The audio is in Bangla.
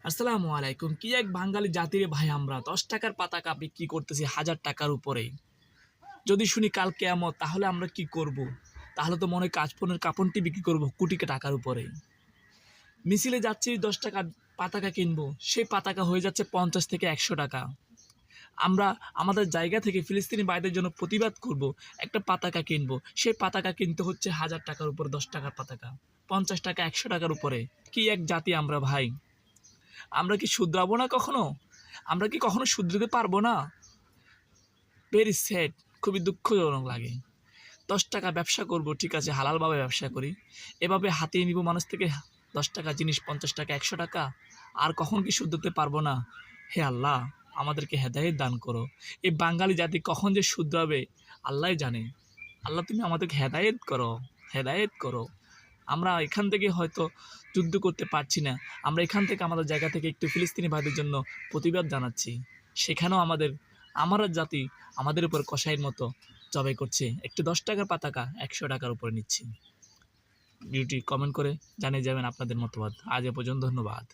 আসসালামু আলাইকুম। কি এক বাঙালি জাতিরে ভাই আমরা ১০ টাকার পাতাকা বিক্রি করতেছি ১,০০০ টাকার উপরে। যদি শুনি কাল কেয়ামত তাহলে আমরা কি করব? তাহলে তো মনে হয় কাঁচপনের কাপড়টি বিক্রি করব কোটি টাকার উপরে। মিছিলে যাচ্ছি ১০ টাকার পাতাকা কিনবো, সেই পাতাকা হয়ে যাচ্ছে ৫০ থেকে ১০০ টাকা। আমরা আমাদের জায়গা থেকে ফিলিস্তিনি ভাইদের জন্য প্রতিবাদ করব, একটা পাতাকা কিনবো, সেই পাতাকা কিনতে হচ্ছে ১,০০০ টাকার উপরে ১০ টাকার পাতাকা। ৫০ টাকা ১০০ টাকার উপরে। কি এক জাতি আমরা ভাই! আমরা কি শুধরাবো না কখনো? আমরা কি কখনো শুধরাতে পারবো না? ভেরি স্যাড, খুবই দুঃখজনক লাগে। ১০ টাকা ব্যবসা করব, ঠিক আছে, হালালভাবে ব্যবসা করি। এভাবে হাতিয়ে নিব মানুষ থেকে ১০ টাকা জিনিস, ৫০ টাকা, ১০০ টাকা। আর কখনো কি শুধরাতে পারবো না? হে আল্লাহ, আমাদেরকে হেদায়েত দান করো। এই বাঙালি জাতি কখন যে শুধরাবে আল্লাহই জানে। আল্লাহ, তুমি আমাদেরকে হেদায়েত করো, হেদায়েত করো। আমরা এখান থেকে হয়তো যুদ্ধ করতে পারছি না। আমরা এখান থেকে আমাদের জায়গা থেকে একটু ফিলিস্তিনি ভাইদের জন্য প্রতিবাদ জানাচ্ছি। সেখানেও আমার জাতি আমাদের উপর কসাইয়ের মতো জবাই করছে। একটু ১০ টাকার পাতাকা ১০০ টাকার উপরে নিচ্ছি। ভিডিওটি কমেন্ট করে জানিয়ে যাবেন আপনাদের মতবাদ। আজ এ পর্যন্ত, ধন্যবাদ।